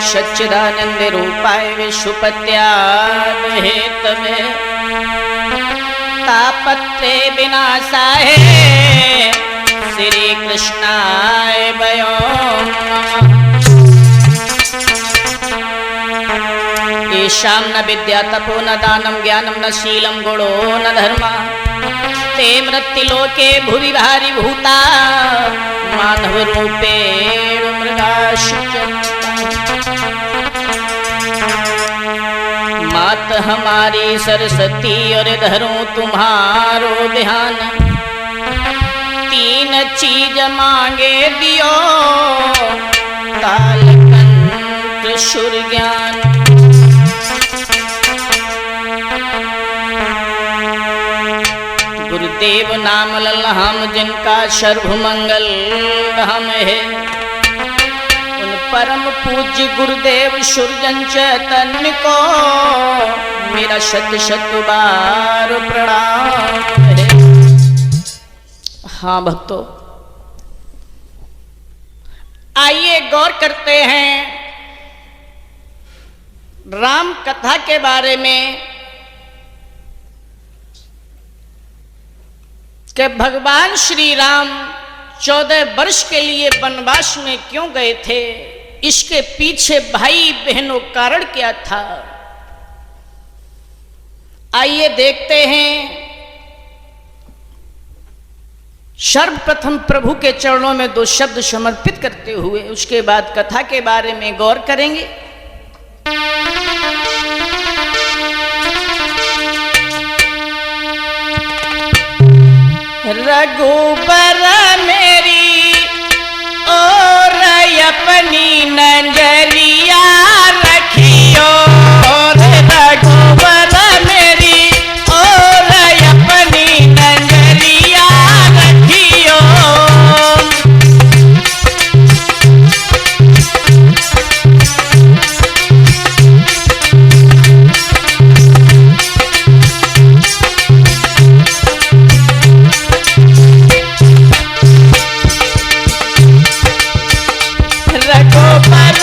सच्चिदानंद रूपाय विश्वपत्याग Hathaway तापत्रे विनाशाय श्री कृष्णाय वयो नमः। येषां न विद्या तपो न दानं ज्ञानं न शीलं गुणो न धर्मः ते मृत्युलोके भुवि भारी भूता मानव रूपेण मृगाश्चरन्ति। मात हमारी सरस्वती और धरूं तुम्हारो ध्यान, तीन चीज मांगे दियो कालकंठ सूर्य ज्ञान। गुरुदेव नाम लल्लहाम जिनका सर्वमंगल धाम है, उन परम पूज्य गुरुदेव सुरजन चैतन्य को मेरा शत शत बार प्रणाम है। हाँ भक्तों, आइए गौर करते हैं राम कथा के बारे में कि भगवान श्री राम 14 वर्ष के लिए वनवास में क्यों गए थे, इसके पीछे भाई बहनों कारण क्या था। आइए देखते हैं। सर्वप्रथम प्रभु के चरणों में 2 शब्द समर्पित करते हुए उसके बाद कथा के बारे में गौर करेंगे। रघुबर मेरी और अपनी नजरिया रखियो, रघुबर मेरी और अपनी नजरिया रखियो। रघुबर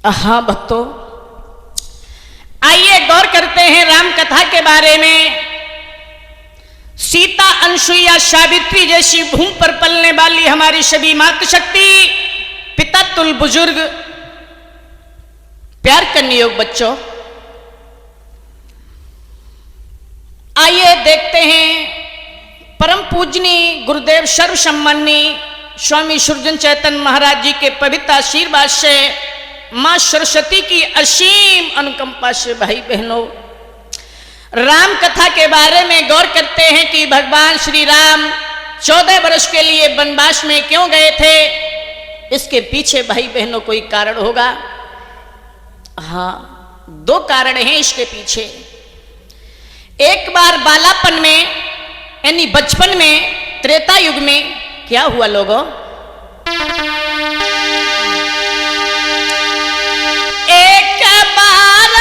हाँ भक्तों, आइए गौर करते हैं राम कथा के बारे में। सीता, अनसुईया, सावित्री जैसी भूमि पर पलने वाली हमारी सभी मातृशक्ति, पिता तुल बुजुर्ग, प्यार करने योग्य बच्चों, आइए देखते हैं परम पूजनीय गुरुदेव सर्वसम्मानी स्वामी सुरजन चैतन्य महाराज जी के पवित्र आशीर्वाद से, मां सरस्वती की असीम अनुकंपा से भाई बहनों, राम कथा के बारे में गौर करते हैं कि भगवान श्री राम 14 वर्ष के लिए वनवास में क्यों गए थे। इसके पीछे भाई बहनों कोई कारण होगा। हाँ, 2 कारण हैं इसके पीछे। एक बार बालापन में यानी बचपन में, त्रेता युग में क्या हुआ लोगों, एक बार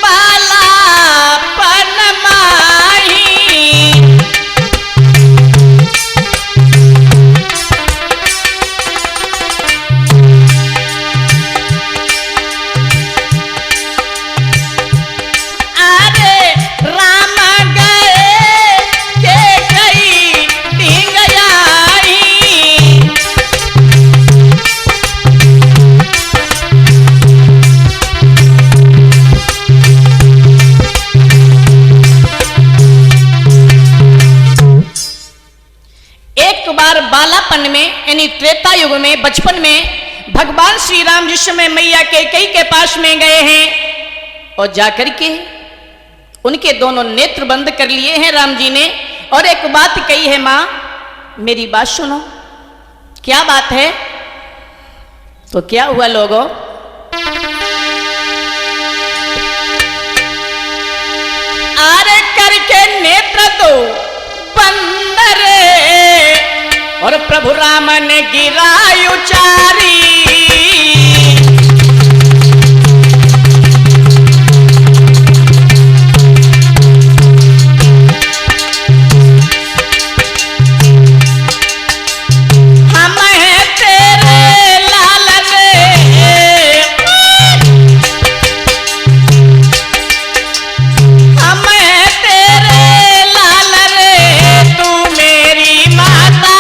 बालापन माही बालापन में यानी त्रेता युग में बचपन में भगवान श्री राम जिस समय मैया कैकेयी के पास में गए हैं और जाकर के उनके दोनों नेत्र बंद कर लिए हैं राम जी ने, और एक बात कही है, मां मेरी बात सुनो। क्या बात है? तो क्या हुआ लोगों, आरे करके नेत्र तो बंद रे, और प्रभु राम ने गिराई उचारी, हम हैं तेरे लाल रे, हम हैं तेरे लाल रे, तू मेरी माता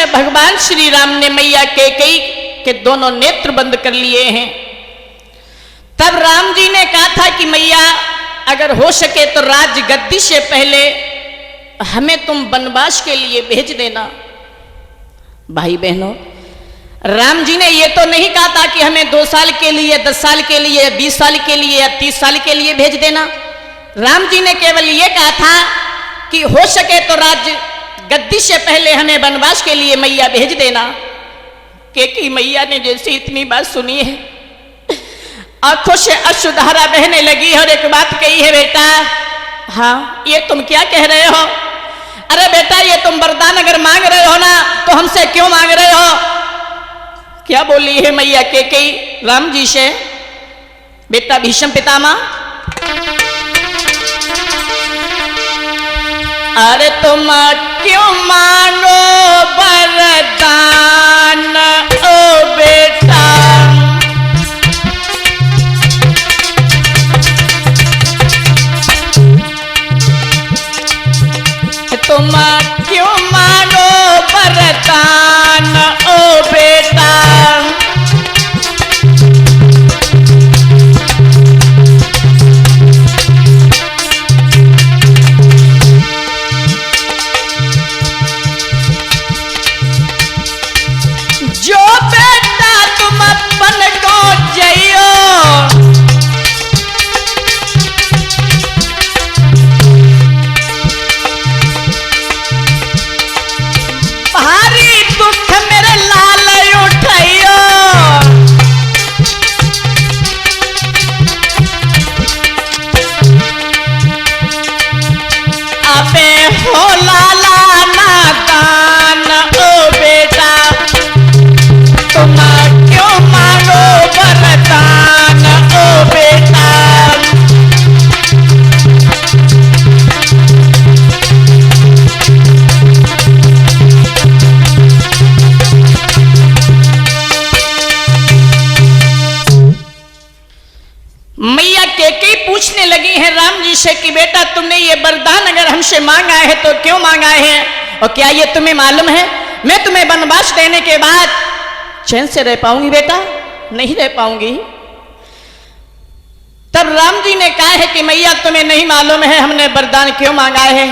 भगवान श्री राम ने मैया कैकेयी के दोनों नेत्र बंद कर लिए हैं। तब राम जी ने कहा था कि मैया अगर हो सके तो राज गद्दी से पहले हमें तुम वनवास के लिए भेज देना। भाई बहनों, राम जी ने ये तो नहीं कहा था कि हमें 2 साल के लिए, 10 साल के लिए, 20 साल के लिए या 30 साल के लिए भेज देना। राम जी ने केवल ये कहा था कि हो सके तो राज गद्दी से पहले हमें वनवास के लिए मैया भेज देना। कैकेयी मैया ने जैसे इतनी बात सुनी है, आंखों से अश्रुधारा बहने लगी और एक बात कही है, बेटा हाँ ये तुम क्या कह रहे हो? अरे बेटा ये तुम वरदान अगर मांग रहे हो ना तो हमसे क्यों मांग रहे हो? क्या बोली है मैया कैकेयी राम जी से? बेटा भीष्म पितामह, अरे तुम क्यों मांगो वरदान ओ बेटा, तुम क्यों मांगो वरदान ओ बेटा, जो बेटा तुम अपन को जइयो, भारी दुख मेरे लाल उठाइयो, अबे हो लाला नादान ओ बेटा, तुम क्यों मांगो वरदान ओ बेटा, मैया केकई पूछने लगी है राम जी से कि बेटा तुमने ये वरदान अगर हमसे मांगा है तो क्यों मांगा है, और क्या ये तुम्हें मालूम है मैं तुम्हें वनवास देने के बाद चैन से रह पाऊंगी बेटा, नहीं रह पाऊंगी। तब राम जी ने कहा है कि मैया तुम्हें नहीं मालूम है हमने वरदान क्यों मांगा है,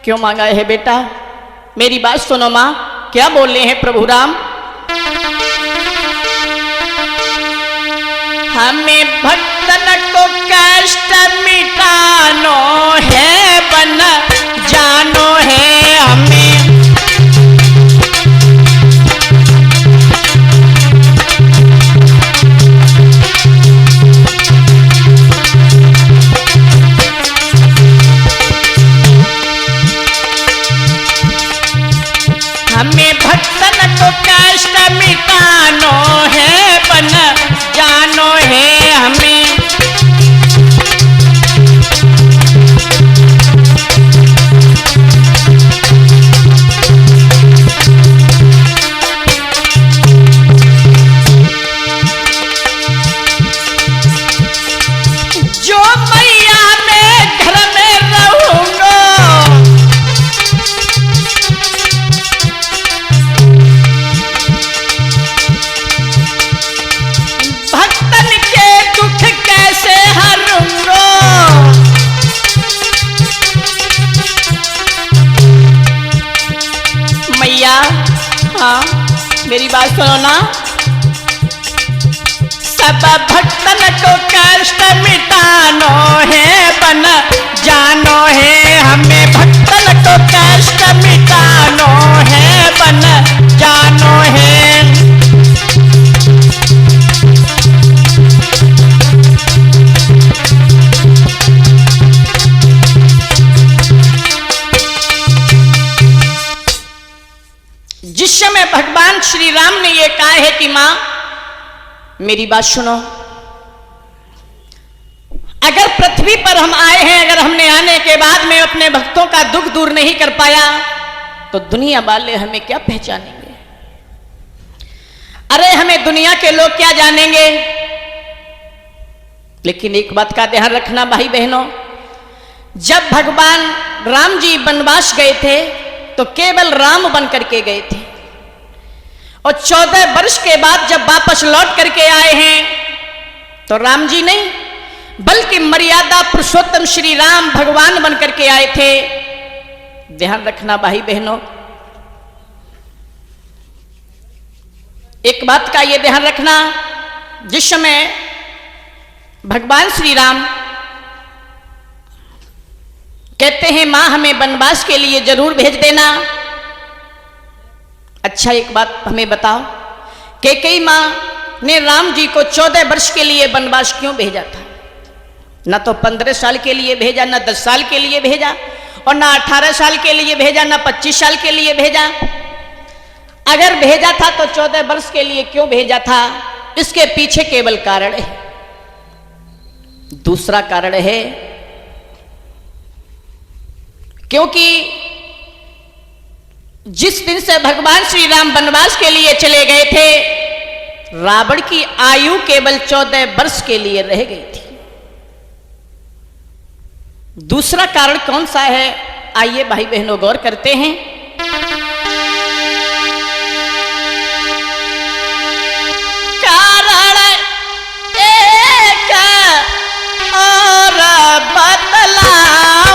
क्यों मांगा है बेटा, मेरी बात सुनो मां, क्या बोल रहे हैं प्रभु राम, हमें भक्तन को कष्ट मिटानो है, बन जानो है हमें, हमें भक्तन को कष्ट मिटानो है, बन जानो है हमें, जो मैया मैं घर में रहूंगा, भक्तन के दुख कैसे हरूंगा, मैया हाँ मेरी बात सुनो ना, सब भक्तन को कष्ट मिटानो है, बन जानो है हमें, भक्तन को कष्ट मिटानो है, बन जानो है, जिस समय भगवान श्री राम ने ये कहा है कि मां मेरी बात सुनो, अगर पृथ्वी पर हम आए हैं, अगर हमने आने के बाद में अपने भक्तों का दुख दूर नहीं कर पाया तो दुनिया वाले हमें क्या पहचानेंगे, अरे हमें दुनिया के लोग क्या जानेंगे। लेकिन एक बात का ध्यान रखना भाई बहनों, जब भगवान राम जी वनवास गए थे तो केवल राम बन करके गए थे, और 14 वर्ष के बाद जब वापस लौट करके आए हैं तो राम जी नहीं बल्कि मर्यादा पुरुषोत्तम श्री राम भगवान बन करके आए थे। ध्यान रखना भाई बहनों, एक बात का ये ध्यान रखना, जिस समय भगवान श्री राम कहते हैं मां हमें वनवास के लिए जरूर भेज देना, अच्छा एक बात हमें बताओ, कैकेयी मां ने राम जी को 14 वर्ष के लिए वनवास क्यों भेजा था? न तो 15 साल के लिए भेजा, न 10 साल के लिए भेजा, और ना 18 साल के लिए भेजा, ना 25 साल के लिए भेजा। अगर भेजा था तो 14 वर्ष के लिए क्यों भेजा था? इसके पीछे केवल कारण है, दूसरा कारण है क्योंकि जिस दिन से भगवान श्री राम वनवास के लिए चले गए थे, रावण की आयु केवल 14 वर्ष के लिए रह गई थी। दूसरा कारण कौन सा है, आइए भाई बहनों गौर करते हैं। कारण एक और बतलाऊं,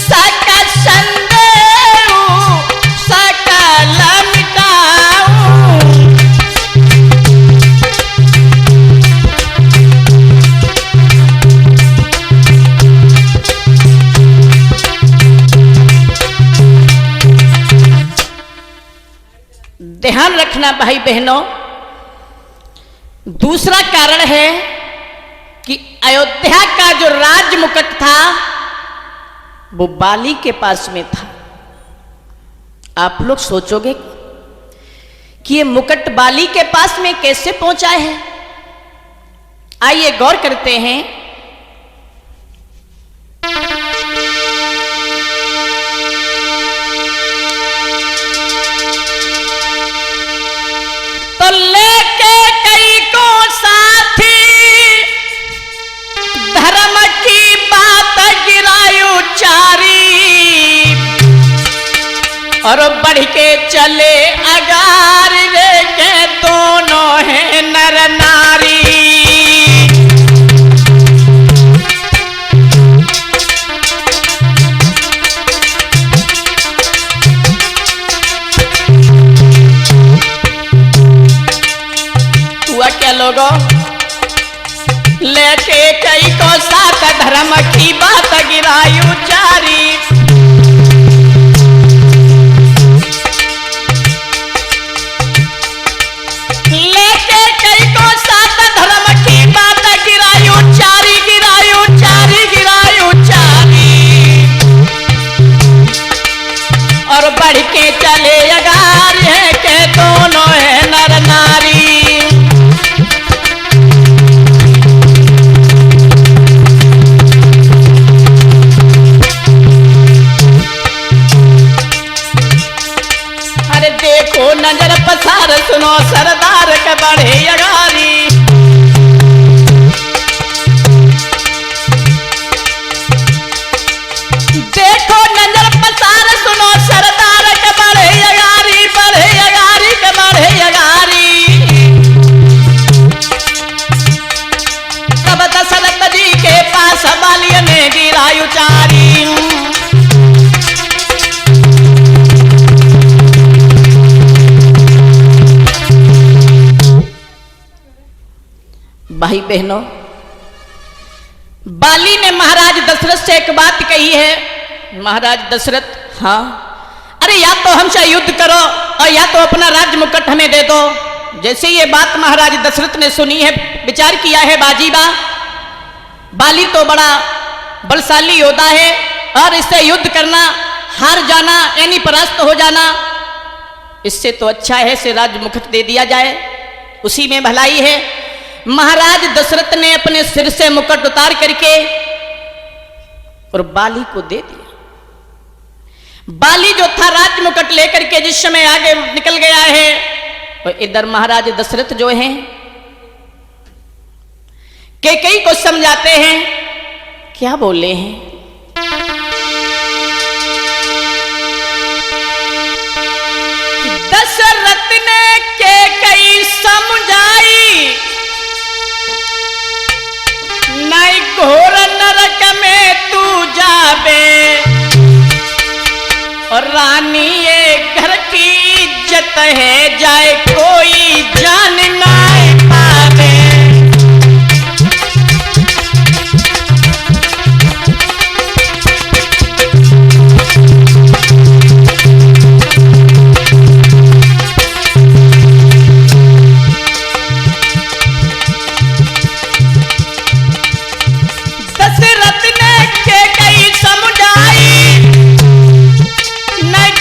सकल संदेह सकल मिटाऊं। ध्यान रखना भाई बहनों, दूसरा कारण है कि अयोध्या का जो राज मुकुट था वो बाली के पास में था। आप लोग सोचोगे कि ये मुकुट बाली के पास में कैसे पहुंचा है, आइए गौर करते हैं। तो लेके कई को साथी धर्म की बात गिरायु चारी, और बढ़ के चले अगार रे के दोनों हैं नर नारी। हुआ क्या लोगों, लेके कई को साथ धर्म की बात गिरायु चारी, लेके कई को साथ धर्म की बात गिरायु चारी, गिरायु चारी, गिरायु चारी, और बढ़ के चले अगार है के दोनों है नर नारी। देखो नजर पसार सुनो सरदार के बढ़े अगारी, देखो नजर पसार सुनो सरदार के बढ़े अगारी, बढ़े अगारी के बढ़े अगारी। तब दशरथ जी के पास बाली ने गिरायु चारी, भाई बहनों, बाली ने महाराज दशरथ से एक बात कही है। महाराज दशरथ, हाँ, अरे या तो हमसे युद्ध करो और या तो अपना राज्य मुकुट हमें दे दो। जैसे ये बात महाराज दशरथ ने सुनी है, विचार किया है बाजीबा, बाली तो बड़ा बलशाली योद्धा है और इससे युद्ध करना, हार जाना यानी परास्त हो जाना, इससे तो अच्छा है इसे राज्य मुकुट दे दिया जाए, उसी में भलाई है। महाराज दशरथ ने अपने सिर से मुकुट उतार करके और बाली को दे दिया। बाली जो था राज्य मुकुट लेकर के जिस समय आगे निकल गया है, और इधर महाराज दशरथ जो हैं कैकेयी को समझाते हैं। क्या बोले हैं, दशरथ ने कैकेयी समझाई, नहीं घोर नरक में तू जाबे, और रानी ये घर की इज्जत है, जाए कोई जान ना पावे। दशरथ ने कैकेयी समझाई, नहीं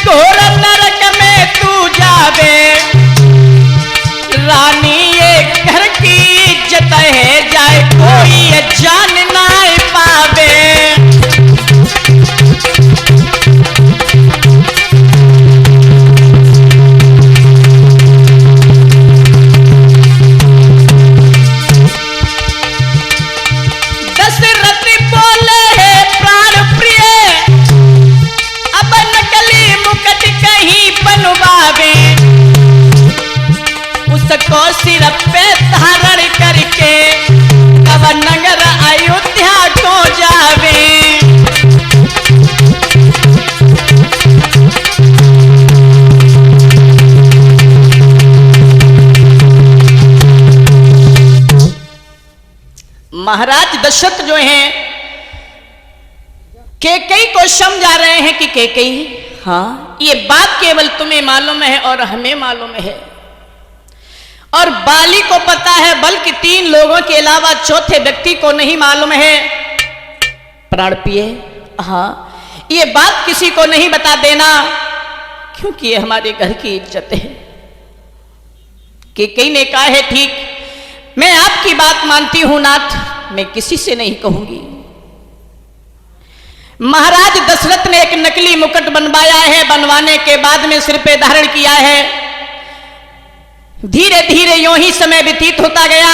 महाराज दशरथ जो हैं कैकेयी को समझा रहे हैं कि कैकेयी, हाँ ये बात केवल तुम्हें मालूम है और हमें मालूम है, और बाली को पता है, बल्कि 3 लोगों के अलावा चौथे व्यक्ति को नहीं मालूम है। प्राण पिए, हाँ ये बात किसी को नहीं बता देना, क्योंकि ये हमारे घर की इज्जत है। कैकेयी ने कहा है ठीक, मैं आपकी बात मानती हूं नाथ, मैं किसी से नहीं कहूंगी। महाराज दशरथ ने एक नकली मुकुट बनवाया है, बनवाने के बाद में सिर पे धारण किया है। धीरे धीरे यूं ही समय व्यतीत होता गया।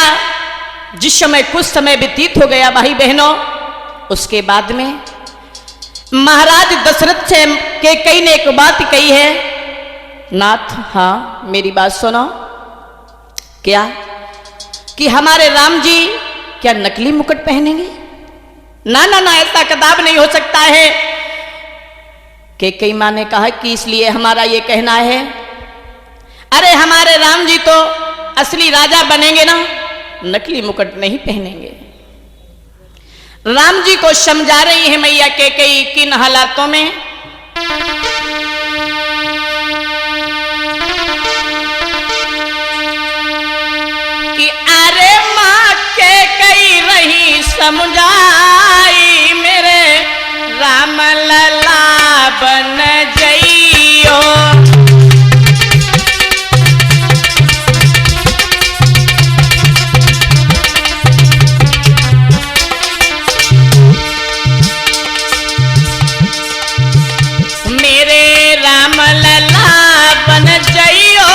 जिस समय कुछ समय व्यतीत हो गया भाई बहनों, उसके बाद में महाराज दशरथ से कैकेयी ने एक बात कही है, नाथ हाँ मेरी बात सुनो। क्या? कि हमारे राम जी क्या नकली मुकुट पहनेंगे? ना ना ना, ऐसा कदाप नहीं हो सकता है। कैकेयी मां ने कहा कि इसलिए हमारा ये कहना है, अरे हमारे राम जी तो असली राजा बनेंगे ना, नकली मुकुट नहीं पहनेंगे। राम जी को समझा रही है मैया कैकेयी किन हालातों में। कि अरे मां कैकेयी रही समझाई, मेरे राम लला बन जइयो। मेरे राम लला बन जइयो,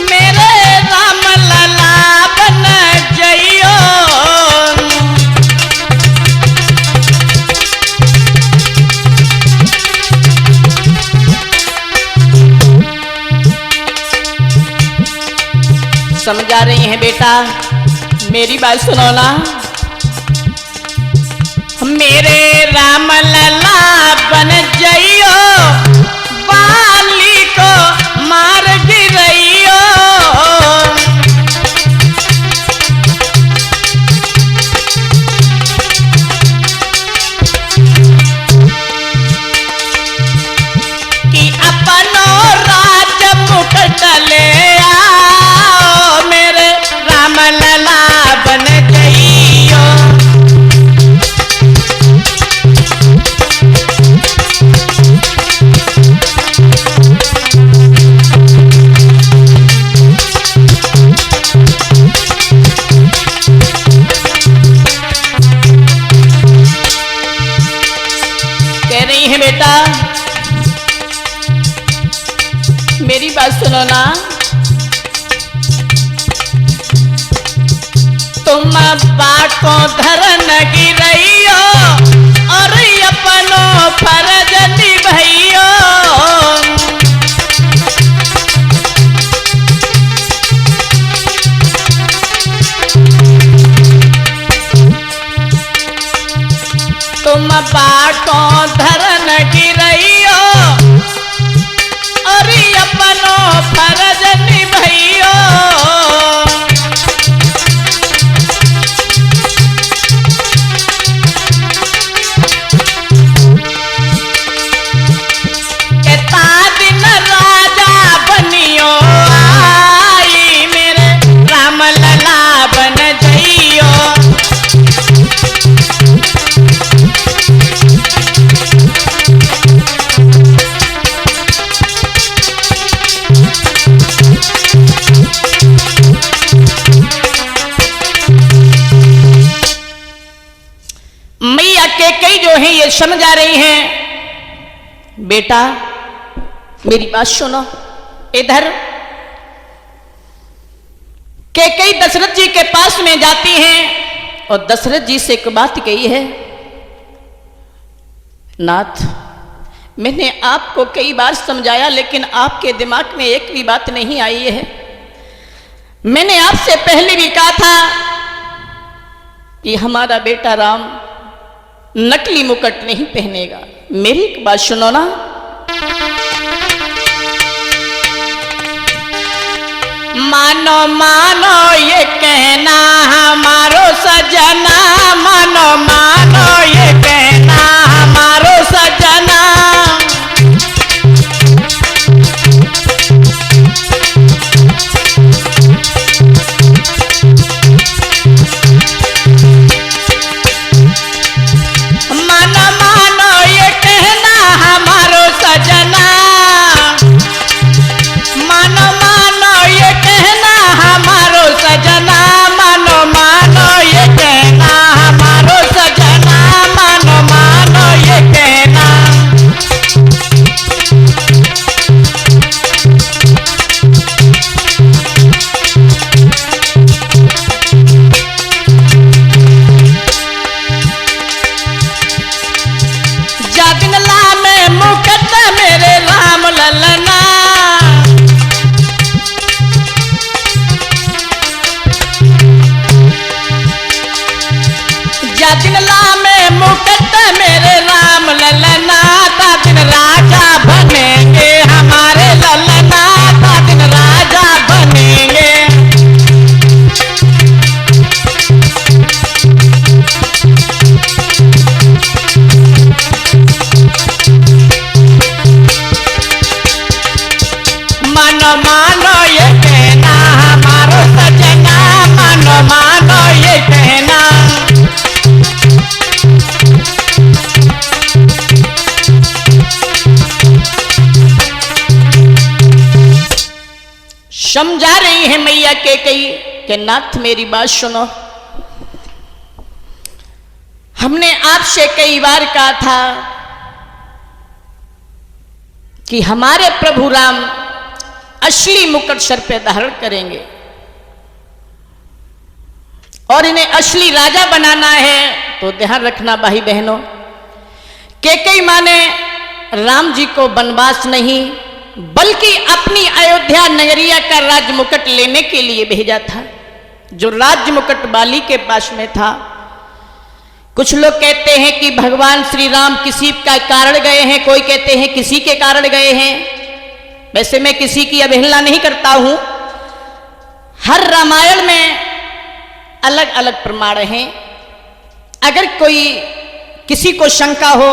मेरे राम लला बन जइयो। समझा रही हैं बेटा, मेरी बात सुनो ना। मेरे राम लला बन जइयो, बाली को मार गिरइयो। कि अपनो राज मुकुट ले आओ, मेरे राम लला बन जइयो। कह रही है बेटा, मेरी बात सुनो ना। तुम बाटो धरन गिरइयो, और अपनो फर्ज निभइयो। तुम बाटो धरन गिरइयो, और अपनो फर्ज निभइयो। कहता दिन राजा बनियो आई, मेरे राम लला बन जइयो। मैया कैकेयी जो है ये समझा रही हैं, बेटा मेरी बात सुनो। इधर कैकेयी दशरथ जी के पास में जाती हैं और दशरथ जी से एक बात कही है, नाथ मैंने आपको कई बार समझाया, लेकिन आपके दिमाग में एक भी बात नहीं आई है। मैंने आपसे पहले भी कहा था कि हमारा बेटा राम नकली मुकुट नहीं पहनेगा। मेरी एक बात सुनो ना। मानो मानो ये कहना हमारो सजना, मानो मानो ये कहना हमारो सजना। मानो मानो ये कहना हमारो सजना, मानो मानो ये कहना हमारो सजना, मानो मानो ये कहना हमारो सजना, मानो मानो ये कहना। जा दिन ला में मुकट मेरे राम ललना, जा दिन ला में मुकट मेरे राम ललना, ता दिन राजा बनेंगे हमारे ललना, ता दिन राजा बनेंगे। मानो मानो ये कहना हमारो सजना, मानो मानो ये कहना। समझा रही है मैया कैकेयी के नाथ मेरी बात सुनो। हमने आपसे कई बार कहा था कि हमारे प्रभु राम असली मुकुट सर पे धारण करेंगे और इन्हें असली राजा बनाना है। तो ध्यान रखना भाई बहनों, कैकेयी मां ने राम जी को वनवास नहीं बल्कि अपनी अयोध्या नगरिया का राज मुकुट लेने के लिए भेजा था, जो राज मुकुट बाली के पास में था। कुछ लोग कहते हैं कि भगवान श्री राम किसी का कारण गए हैं, कोई कहते हैं किसी के कारण गए हैं। वैसे मैं किसी की अवहेलना नहीं करता हूं, हर रामायण में अलग अलग प्रमाण हैं। अगर कोई किसी को शंका हो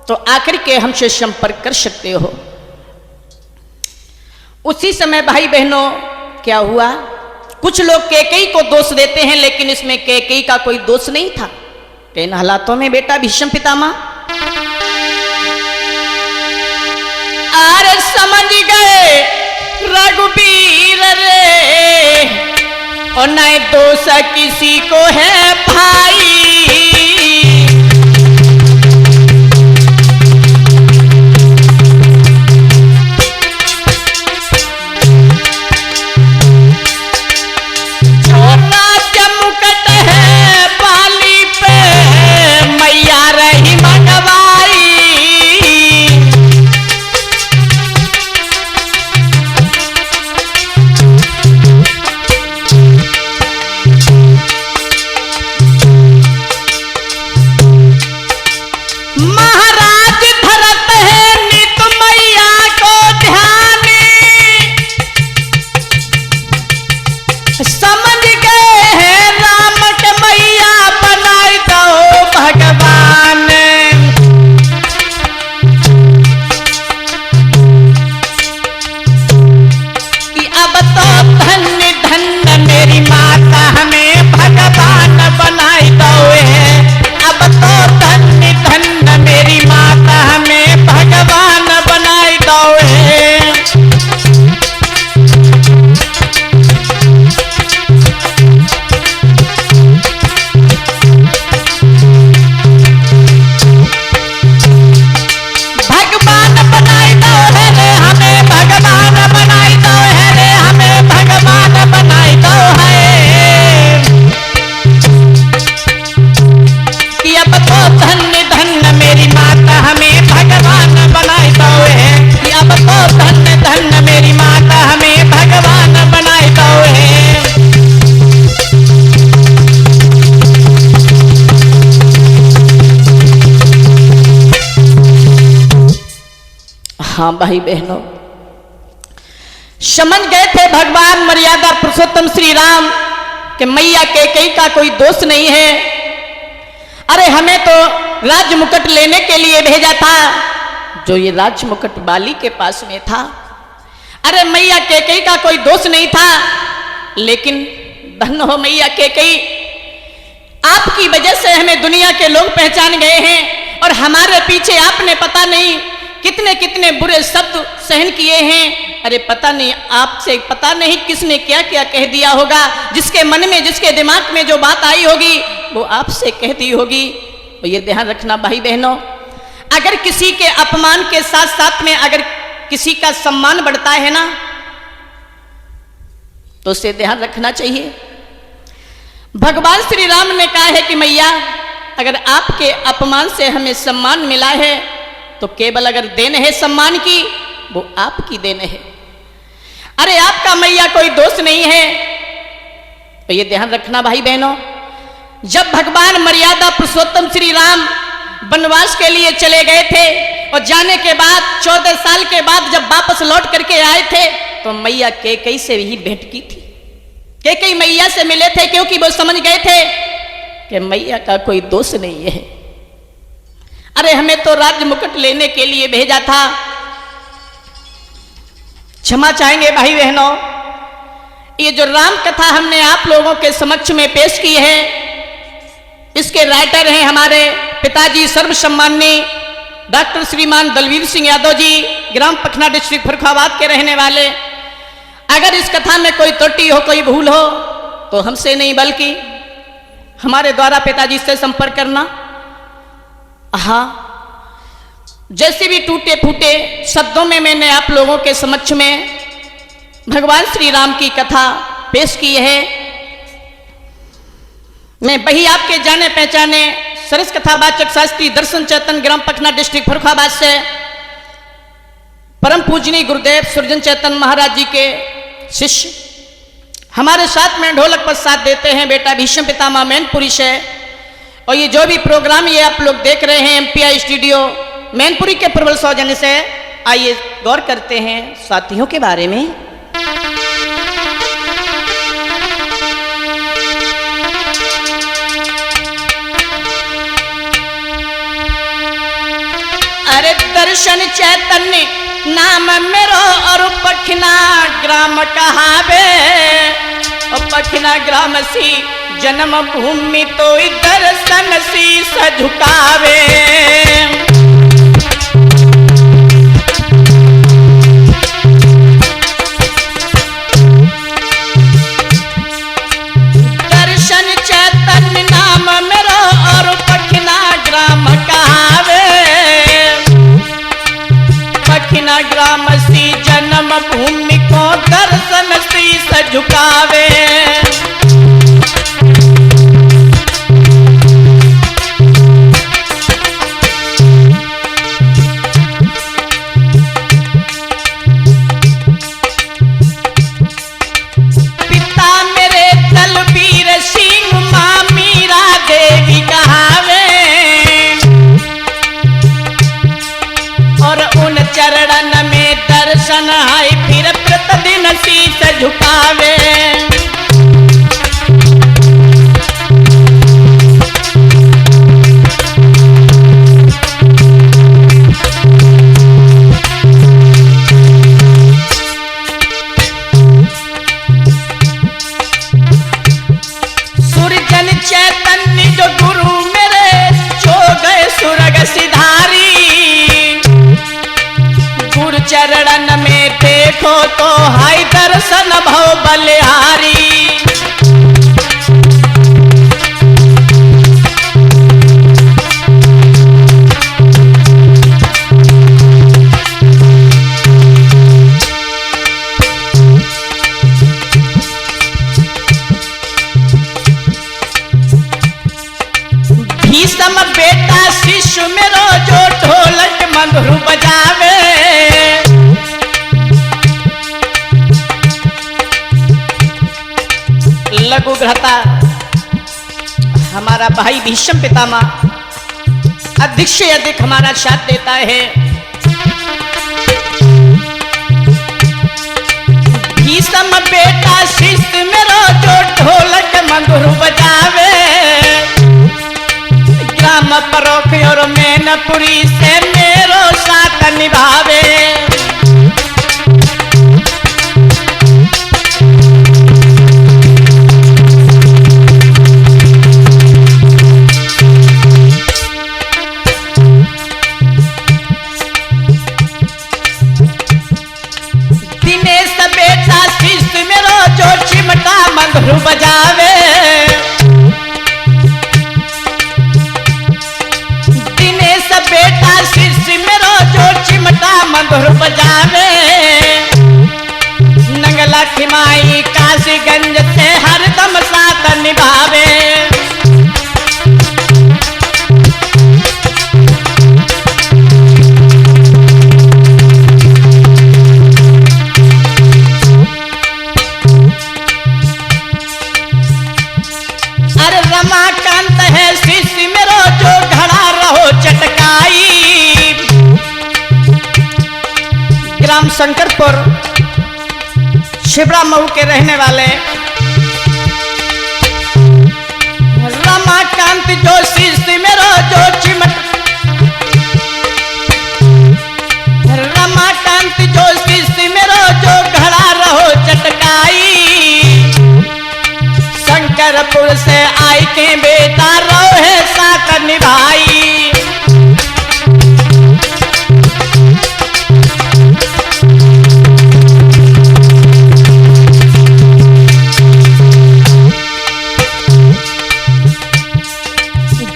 तो आकर के हमसे संपर्क कर सकते हो। उसी समय भाई बहनों क्या हुआ, कुछ लोग कैकेयी को दोष देते हैं, लेकिन इसमें कैकेयी का कोई दोष नहीं था। इन हालातों में बेटा भीष्म पितामह अरे समझ गए रघुबीर रे, और न दोष किसी को है भाई। हाँ भाई बहनों, समझ गए थे भगवान मर्यादा पुरुषोत्तम श्री राम कि मैया कैकेयी का कोई दोष नहीं है। अरे हमें तो राज मुकुट लेने के लिए भेजा था, जो ये राज मुकुट बाली के पास में था। अरे मैया कैकेयी का कोई दोष नहीं था, लेकिन धन्य हो मैया कैकेयी, आपकी वजह से हमें दुनिया के लोग पहचान गए हैं और हमारे पीछे आपने पता नहीं कितने कितने बुरे शब्द सहन किए हैं। अरे पता नहीं, आपसे पता नहीं किसने क्या क्या कह दिया होगा, जिसके मन में जिसके दिमाग में जो बात आई होगी वो आपसे कह दी होगी। तो ये ध्यान रखना भाई बहनों, अगर किसी के अपमान के साथ साथ में अगर किसी का सम्मान बढ़ता है ना, तो उसे ध्यान रखना चाहिए। भगवान श्री राम ने कहा है कि मैया अगर आपके अपमान से हमें सम्मान मिला है तो केवल अगर देन है सम्मान की, वो आपकी देन है। अरे आपका मैया कोई दोष नहीं है। तो ये ध्यान रखना भाई बहनों, जब भगवान मर्यादा पुरुषोत्तम श्री राम वनवास के लिए चले गए थे और जाने के बाद 14 साल के बाद जब वापस लौट करके आए थे तो मैया कैकेयी से ही भेंट की थी। कैकेयी मैया से मिले थे क्योंकि वो समझ गए थे कि मैया का कोई दोष नहीं है। अरे हमें तो राज मुकुट लेने के लिए भेजा था। क्षमा चाहेंगे भाई बहनों, ये जो राम कथा हमने आप लोगों के समक्ष में पेश की है, इसके राइटर हैं हमारे पिताजी सर्वसम्माननीय डॉक्टर श्रीमान दलवीर सिंह यादव जी, ग्राम पखना डिस्ट्रिक्ट फर्रुखाबाद के रहने वाले। अगर इस कथा में कोई त्रुटि हो, कोई भूल हो, तो हमसे नहीं बल्कि हमारे द्वारा पिताजी से संपर्क करना। हाँ, जैसे भी टूटे फूटे शब्दों में मैंने आप लोगों के समक्ष में भगवान श्री राम की कथा पेश की है। मैं वही आपके जाने पहचाने सरस कथावाचक शास्त्री दर्शन चेतन, ग्राम पखना डिस्ट्रिक्ट फर्रुखाबाद से, परम पूजनीय गुरुदेव सुरजन चेतन महाराज जी के शिष्य। हमारे साथ में ढोलक पर साथ देते हैं बेटा भीष्म पितामह मैनपुरी से। और ये जो भी प्रोग्राम ये आप लोग देख रहे हैं MPI स्टूडियो मैनपुरी के प्रबल सौजन्य से, आइए गौर करते हैं साथियों के बारे में। अरे दर्शन चैतन्य नाम मेरो और पखना ग्राम कहावे, और पखना ग्राम सी जन्म भूमि तो दर्शन शीस झुकावे। दर्शन चैतन्य नाम मेरो और पखना ग्राम कहावे, पखना ग्राम सी जन्म भूमि को दर्शन शीस झुकावे। पिता मेरे दलबीर सिंह मां मीरा देवी कहावे, और उन चरणन में दर्शन है फिर प्रतिदिन शीस झुकावे। सुरजन चैतन्य जो गुरु मेरे छो गए सुरग सिधारी, गुरु चरणन में देखो तो हाय दर्शन भव बलिहारी। भीष्म बेटा शिष्य मेरो जो ढोलक मधुर बजावे, लघु ग्रहता हमारा भाई भीष्म पितामह अधिक से अधिक हमारा साथ देता है। श्याम बेटा शिष्य मेरो जो ढोलक मधुर बजावे, ग्राम परोख और मैनपुरी से मेरो साथ निभावे। दिनेश बेटा शिष्य मेरो जो चिमटा मधुर बजावे, दिनेश बेटा शिष्य मेरो जो चिमटा मधुर बजावे, नंगला खिमाई काशीगंज से हरदम साथ निभावे। अरे रमाकांत है शिष्य मेरो जो घड़ा रहो चटकाई, ग्राम शंकरपुर शिवरा मऊ के रहने वाले रमाकांत जो शिष्य मेरो जो चिमट, रमाकांत जो शिष्य मेरो जो घड़ा रहो चटकाई, शंकरपुर से आई के बेटा रहे साथ निभाई।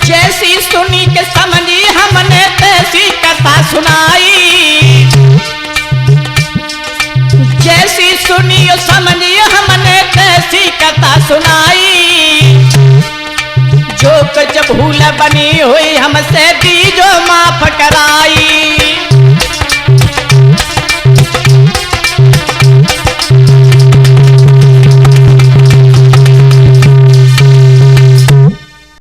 जैसी सुनी के समझी हमने तैसी कथा सुनाई, जैसी सुनी समझी हमने तैसी कथा सुनाई, जो कुछ भूल बनी हुई हमसे दीजो माफ कराई।